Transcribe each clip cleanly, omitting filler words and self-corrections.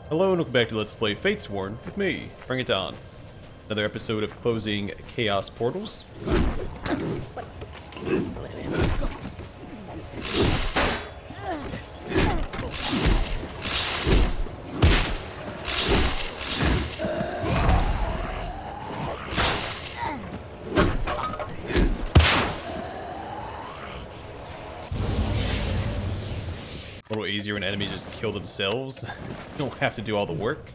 Hello and welcome back to Let's Play Fatesworn with me, Bring It On. Another episode of closing Chaos Portals. A little easier when enemies just kill themselves. You don't have to do all the work.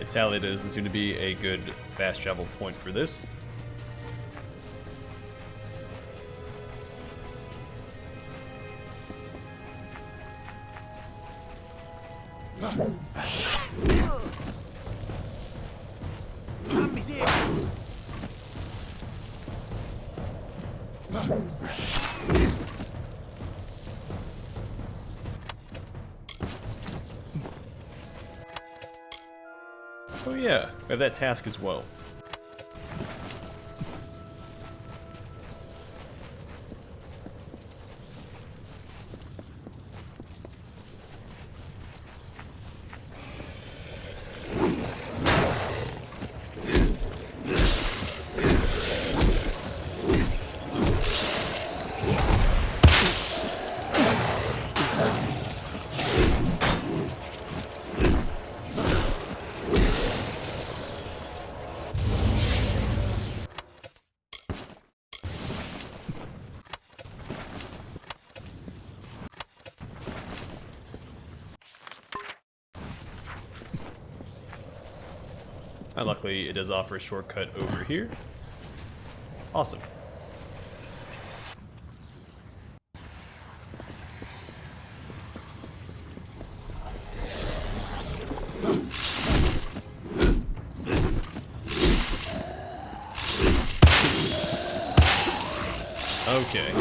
Sadly, it doesn't seem to be a good fast travel point for this. Oh yeah, we have that task as well. And luckily, it does offer a shortcut over here. Awesome. Okay.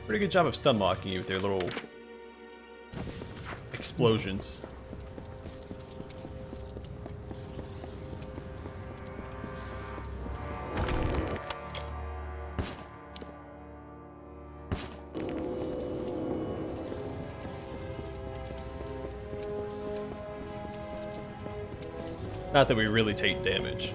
Pretty good job of stun locking you with their little explosions. Not that we really take damage.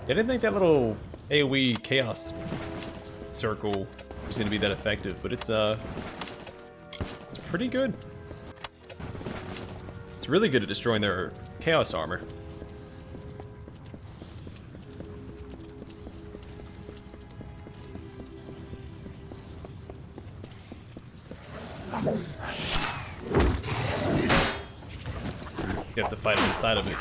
I didn't think that little AoE chaos circle was going to be that effective, but it's pretty good. It's really good at destroying their chaos armor. You have to fight on the side of it.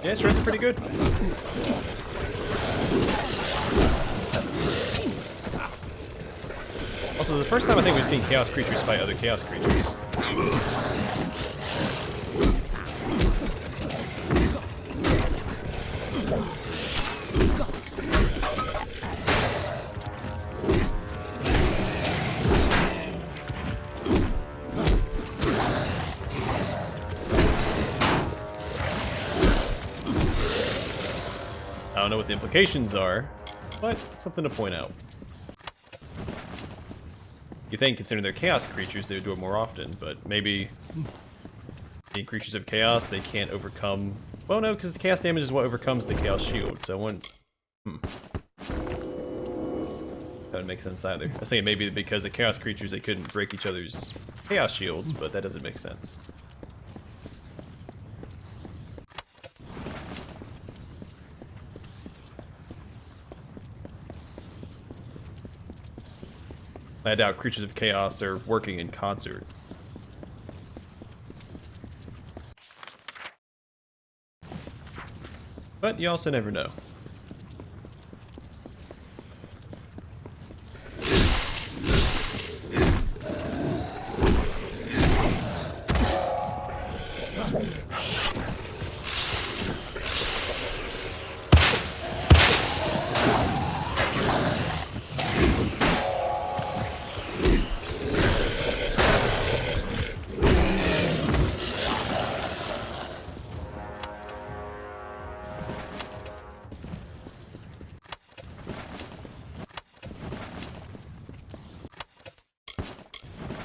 Yeah, strats are pretty good. Also, the first time I think we've seen chaos creatures fight other chaos creatures. don't know what the implications are, but something to point out. You think, considering they're chaos creatures, they would do it more often, but maybe being creatures of chaos, they can't overcome... Well, no, because the chaos damage is what overcomes the chaos shield, so one... That would make sense either. I was thinking maybe because the chaos creatures, they couldn't break each other's chaos shields, but that doesn't make sense. I doubt creatures of chaos are working in concert. But you also never know.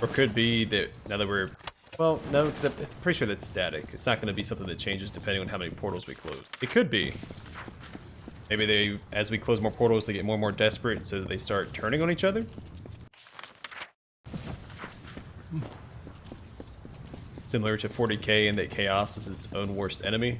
Or could be that now that we're... Well, no, because I'm pretty sure that's static. It's not going to be something that changes depending on how many portals we close. It could be. Maybe they, as we close more portals, they get more and more desperate, so they start turning on each other. Similar to 40k in that Chaos is its own worst enemy.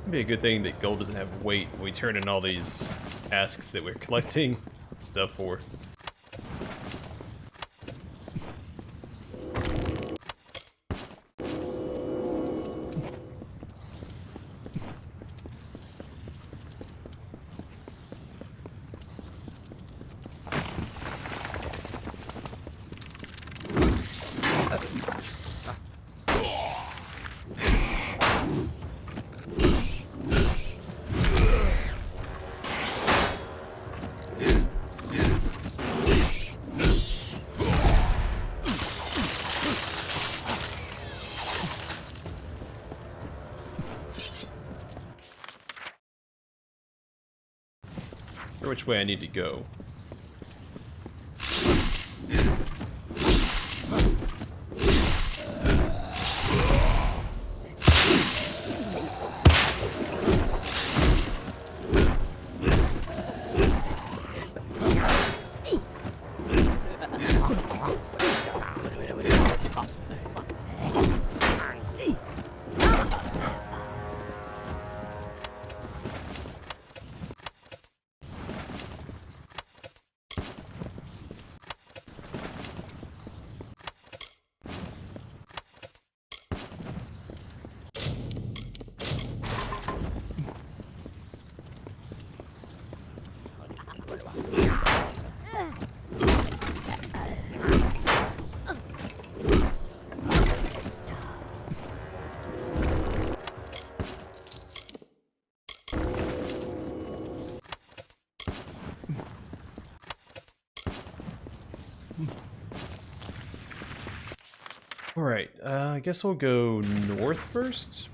It'd be a good thing that gold doesn't have weight when we turn in all these tasks that we're collecting stuff for. Or which way I need to go. Alright, I guess we'll go north first.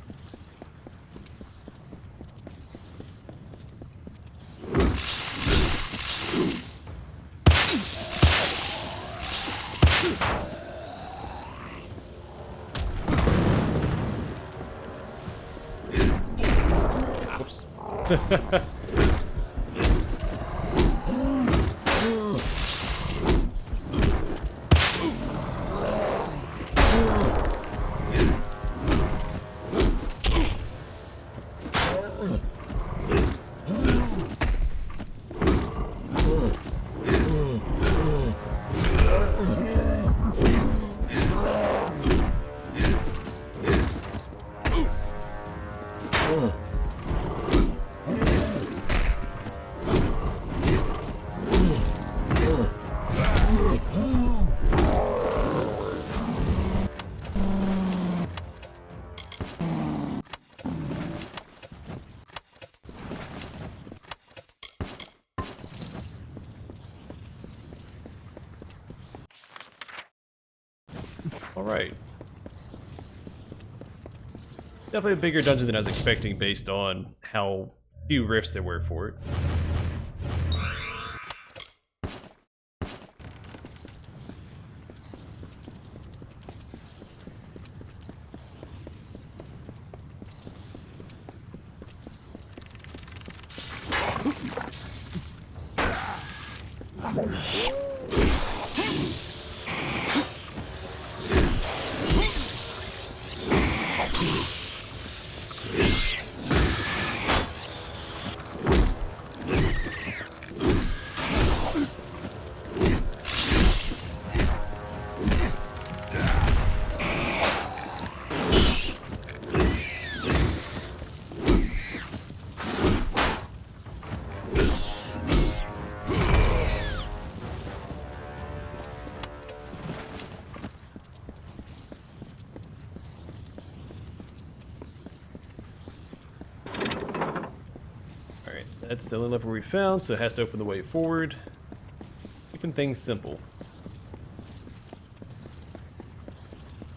Whoops. Alright. Definitely a bigger dungeon than I was expecting based on how few rifts there were for it. That's the only lever we found, so it has to open the way forward. Keeping things simple.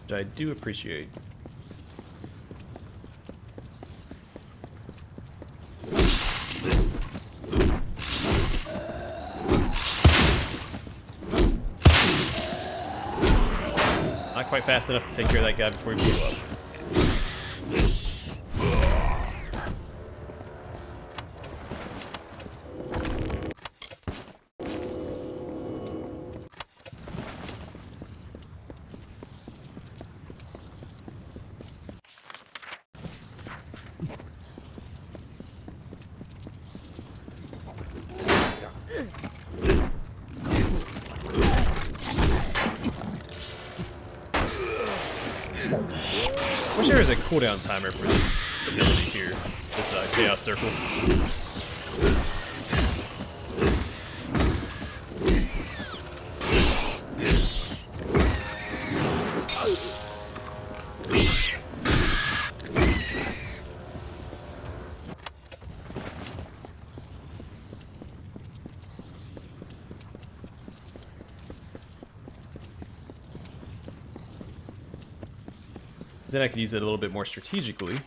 Which I do appreciate. Not quite fast enough to take care of that guy before he blew up. I wish there was a cooldown timer for this ability here, this Chaos Circle. Then I could use it a little bit more strategically. So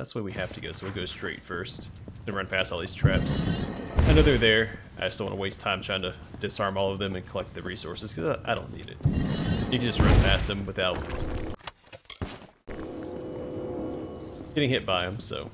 that's the way we have to go, so we'll go straight first. Then run past all these traps. I know they're there, I just don't want to waste time trying to disarm all of them and collect the resources, because I don't need it. You can just run past them without getting hit by them, so...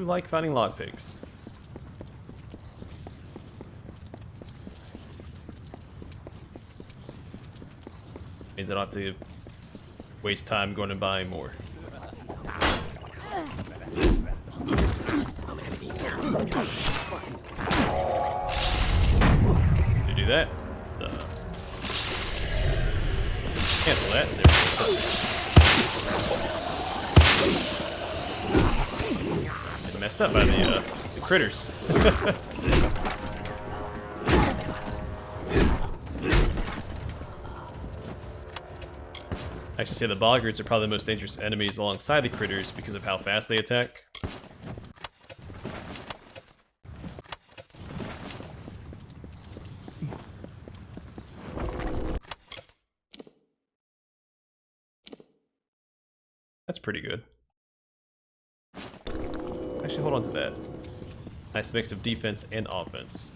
like finding lockpicks. Means I don't have to waste time going and buying more. You do that? Cancel that. There we go. Messed up by the critters. Actually, say the boggards are probably the most dangerous enemies alongside the critters because of how fast they attack. That's pretty good. Actually, hold on to that. Nice mix of defense and offense.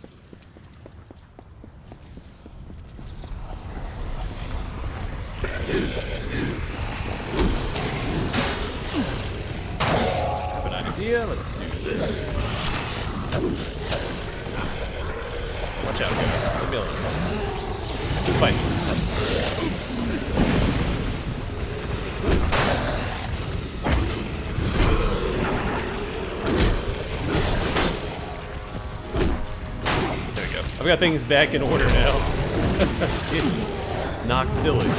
Have an idea? Let's do this. Watch out, guys. Leave me alone. Fight. I've got things back in order now. Knocked silly.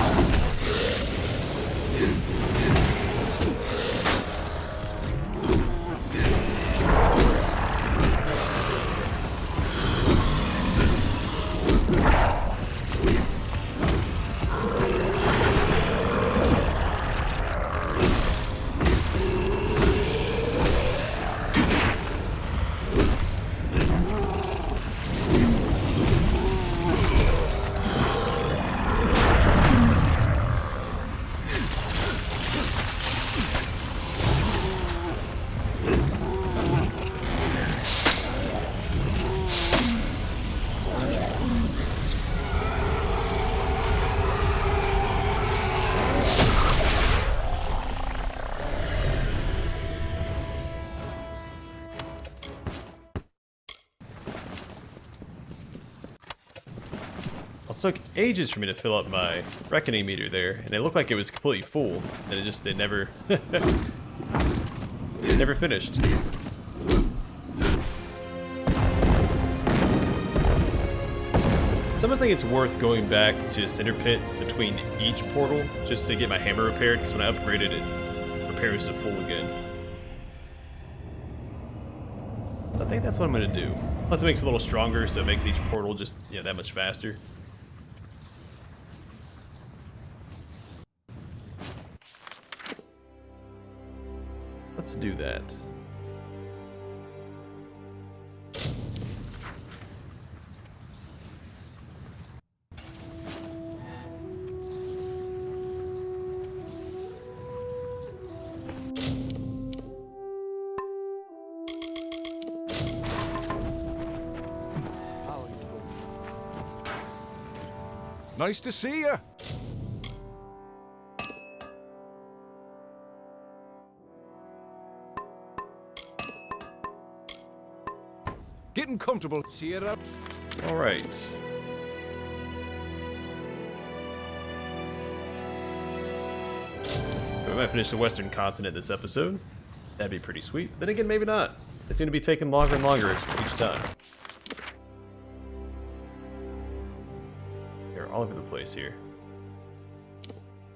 Took ages for me to fill up my reckoning meter there, and it looked like it was completely full, and it never never finished. Sometimes I think it's worth going back to Cinder Pit between each portal just to get my hammer repaired, because when I upgraded it, repairs to full again. I think that's what I'm gonna do. Plus it makes it a little stronger, so it makes each portal just that much faster. Let's do that. Nice to see you. Getting comfortable. See you up. All right. We might finish the Western Continent this episode. That'd be pretty sweet. Then again, maybe not. They seem to be taking longer and longer each time. They're all over the place here.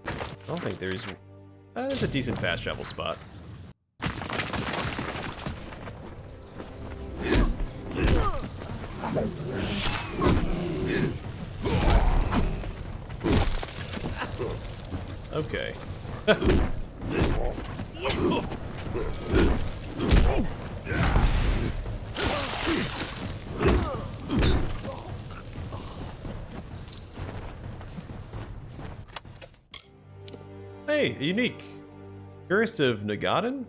I don't think there's a decent fast travel spot. Okay. Hey, unique. Curse of Nagaden?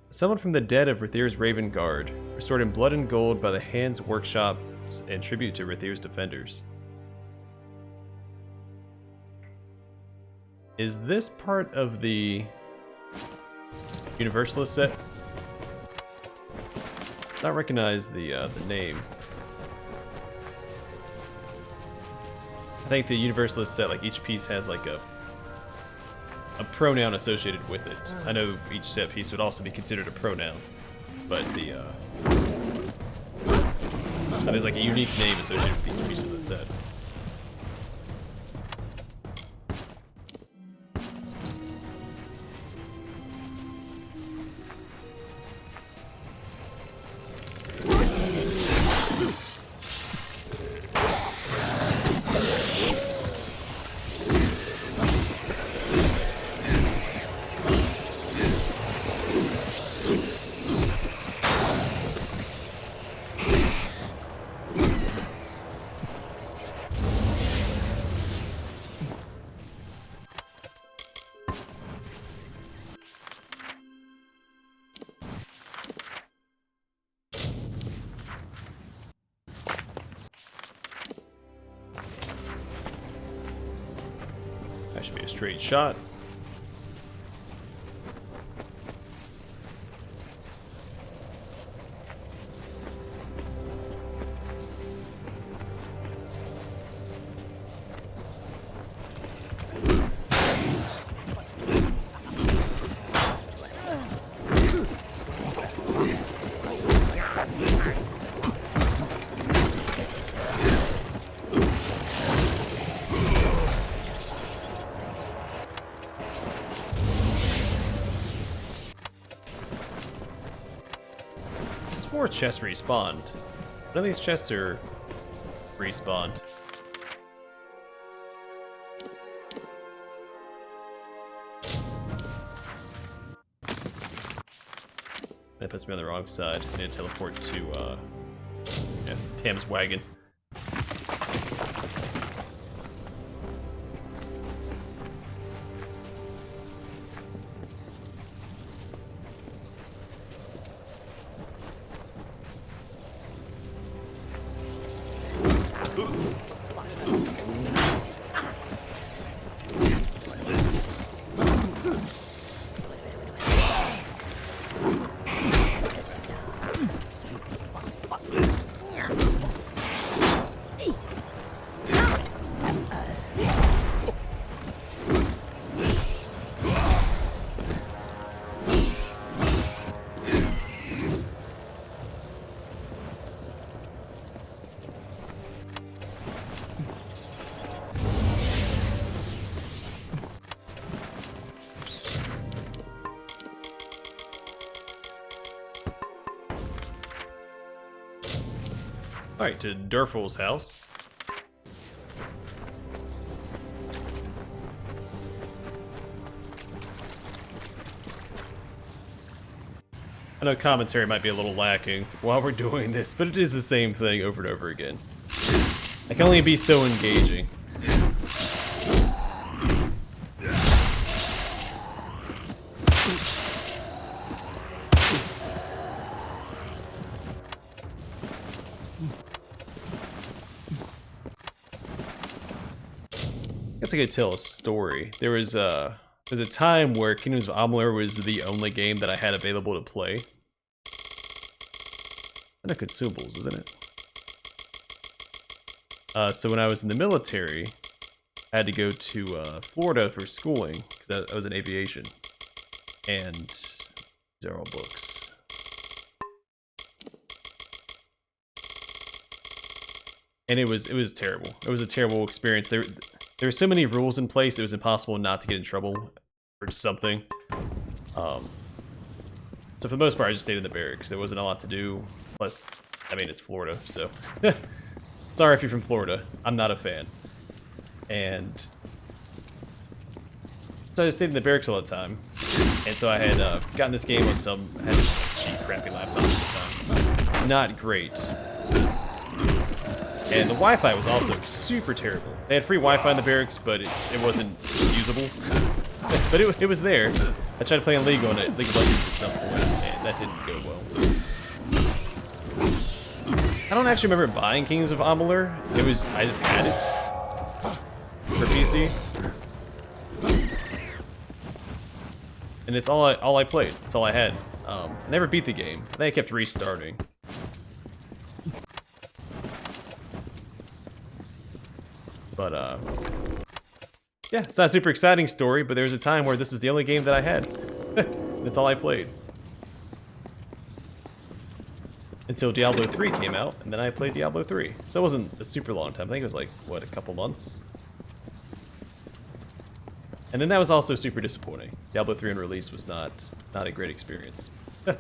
Someone from the dead of Rathir's Raven Guard, restored in blood and gold by the Hands Workshops and tribute to Rathir's defenders. Is this part of the Universalist set. Not recognize the name. I think the Universalist set, like each piece has like a pronoun associated with it. I know each set piece would also be considered a pronoun, but there's like a unique name associated with each piece of the set. That should be a straight shot. Four chests respawned. None of these chests are respawned. That puts me on the wrong side. I need to teleport to yeah, Tam's wagon. Alright, to Durfal's house. I know commentary might be a little lacking while we're doing this, but it is the same thing over and over again. I can only be so engaging. I guess I could tell a story. There was a time where Kingdoms of Amalur was the only game that I had available to play. And they're consumables, isn't it? So when I was in the military, I had to go to Florida for schooling, because I was in aviation. And these are all books. And it was terrible. It was a terrible experience. There were so many rules in place, it was impossible not to get in trouble for something. So for the most part, I just stayed in the barracks. There wasn't a lot to do. Plus, I mean, it's Florida, so... Sorry if you're from Florida. I'm not a fan. And... so I just stayed in the barracks all the time. And so I had gotten this game on some... I had this cheap, crappy laptop at the time. Not great. And the Wi-Fi was also super terrible. They had free Wi-Fi in the barracks, but it wasn't usable. But it was there. I tried playing League of Legends at some point, and that didn't go well. I don't actually remember buying Kings of Amalur. I just had it for PC. And it's all I played. It's all I had. I never beat the game. I think I kept restarting. But yeah, it's not a super exciting story, but there was a time where this is the only game that I had. That's all I played. Until Diablo 3 came out, and then I played Diablo 3. So it wasn't a super long time. I think it was like, what, a couple months? And then that was also super disappointing. Diablo 3 on release was not a great experience. Which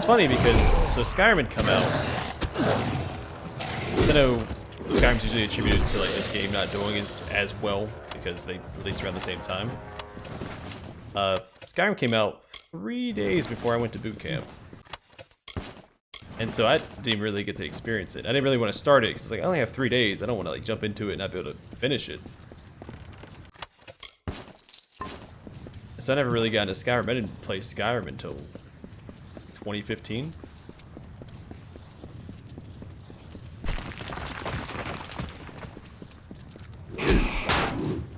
is funny because, so Skyrim had come out. I know Skyrim's usually attributed to like this game not doing it as well because they released around the same time. Skyrim came out 3 days before I went to boot camp. And so I didn't really get to experience it. I didn't really want to start it because it's like, I only have 3 days. I don't want to like jump into it and not be able to finish it. So I never really got into Skyrim. I didn't play Skyrim until 2015.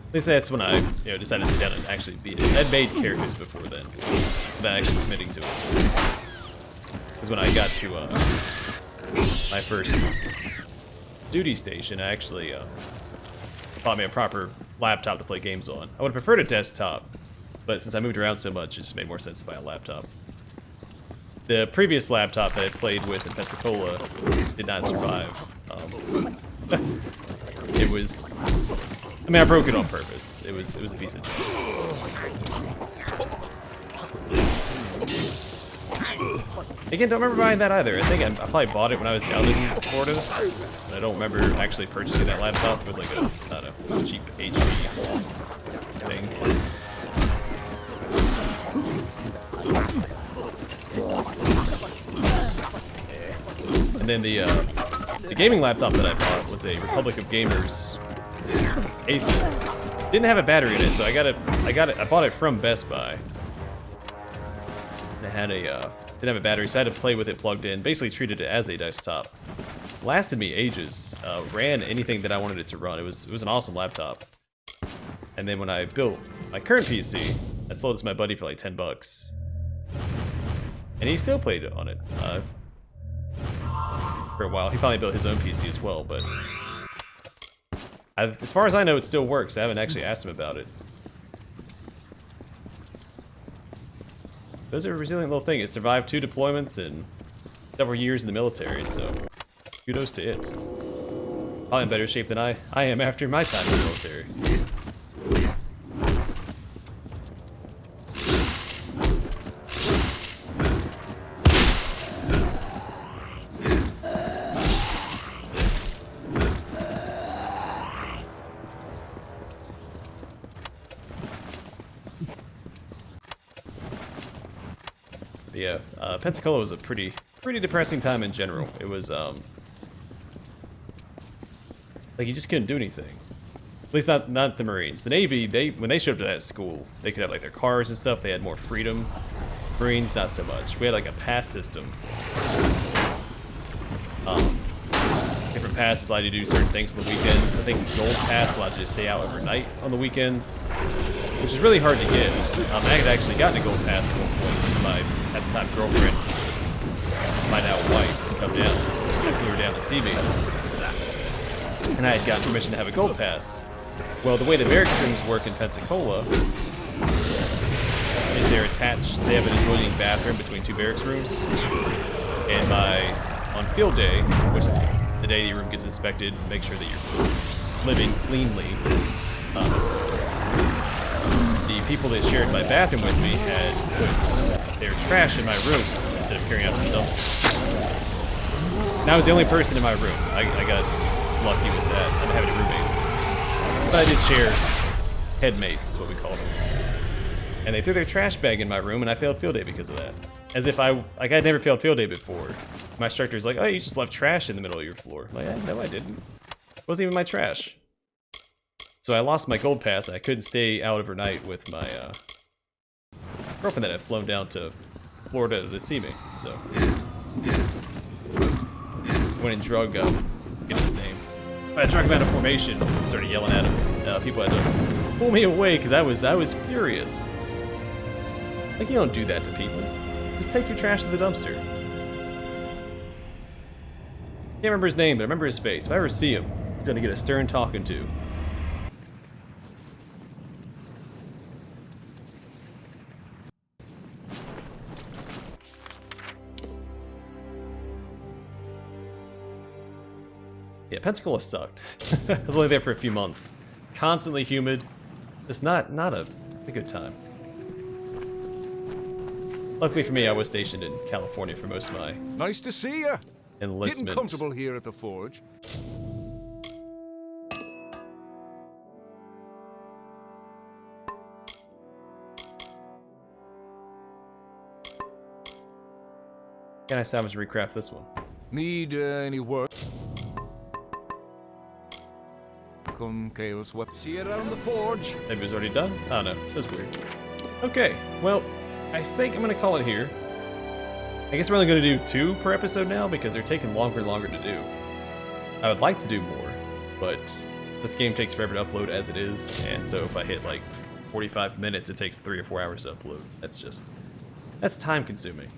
At least that's when I, decided to sit down and actually beat it. I'd made characters before then, without actually committing to it. Because when I got to my first duty station, I actually bought me a proper laptop to play games on. I would have preferred a desktop, but since I moved around so much, it just made more sense to buy a laptop. The previous laptop that I played with in Pensacola did not survive. It was... I mean, I broke it on purpose. It was a piece of junk. Again, don't remember buying that either. I think I probably bought it when I was down in Florida. And I don't remember actually purchasing that laptop. It was like a, I don't know, some cheap HP thing. And then the gaming laptop that I bought was a Republic of Gamers Asus. Didn't have a battery in it, so I bought it from Best Buy. It had a didn't have a battery, so I had to play with it plugged in. Basically treated it as a desktop. Lasted me ages. Ran anything that I wanted it to run. It was an awesome laptop. And then when I built my current PC, I sold it to my buddy for like $10. And he still played on it for a while. He finally built his own PC as well, but as far as I know, it still works. I haven't actually asked him about it. Those are a resilient little thing. It survived 2 deployments and several years in the military, so kudos to it. Probably in better shape than I am after my time in the military. Yeah, Pensacola was a pretty depressing time in general. It was, like, you just couldn't do anything. At least not the Marines. The Navy, when they showed up to that school, they could have, like, their cars and stuff. They had more freedom. Marines, not so much. We had, like, a pass system. Different passes allowed you to do certain things on the weekends. I think Gold Pass allowed you to stay out overnight on the weekends, which is really hard to get. I had actually gotten a Gold Pass at one point with my, at the time, girlfriend, my now wife, to come down. I flew her down to see me. And I had gotten permission to have a Gold Pass. Well, the way the barracks rooms work in Pensacola is they're attached, they have an adjoining bathroom between 2 barracks rooms. And on field day, which is the day your room gets inspected, make sure that you're living cleanly. The people that shared my bathroom with me had put their trash in my room instead of carrying out to the dumpster. And I was the only person in my room. I got lucky with that. I didn't have any roommates. But I did share headmates, is what we called them. And they threw their trash bag in my room, and I failed field day because of that. As if I'd never failed field day before. My instructor's like, oh, you just left trash in the middle of your floor. I'm like, no, I didn't. It wasn't even my trash. So I lost my Gold Pass. I couldn't stay out overnight with my girlfriend that had flown down to Florida to see me, so. Went and drug, get his name. I drug him out of formation, started yelling at him. People had to pull me away because I was furious. Like, you don't do that to people. Just take your trash to the dumpster. Can't remember his name, but I remember his face. If I ever see him, he's gonna get a stern talking to. Yeah, Pensacola sucked. I was only there for a few months. Constantly humid. Just not a good time. Luckily for me, I was stationed in California for most of my Nice to see you. enlistment. Getting comfortable here at the forge. Can I salvage and recraft this one? Need any work? Come, Chaos Weapon. See you around the forge. Maybe it was already done? I don't know. That's weird. Okay, well, I think I'm gonna call it here. I guess we're only gonna do 2 per episode now because they're taking longer and longer to do. I would like to do more, but this game takes forever to upload as it is, and so if I hit like 45 minutes, it takes 3 or 4 hours to upload. That's time consuming.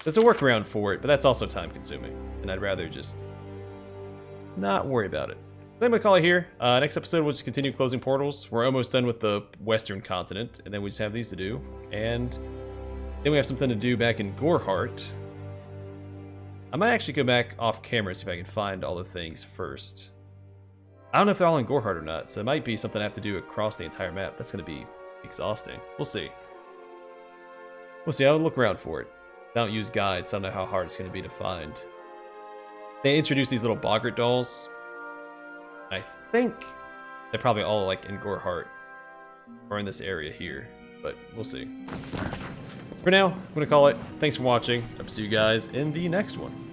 There's a workaround for it, but that's also time consuming, and I'd rather just not worry about it. So I'm gonna call it here. Next episode, we'll just continue closing portals. We're almost done with the western continent, and then we just have these to do. And then we have something to do back in Gorhart. I might actually go back off camera, see if I can find all the things first. I don't know if they're all in Gorhart or not, so it might be something I have to do across the entire map. That's gonna be exhausting. We'll see. We'll see, I'll look around for it. I don't use guides, so I don't know how hard it's gonna be to find. They introduced these little Boggart dolls. I think they're probably all like in Gorhart or in this area here, but we'll see. For now, I'm gonna call it. Thanks for watching. I'll see you guys in the next one.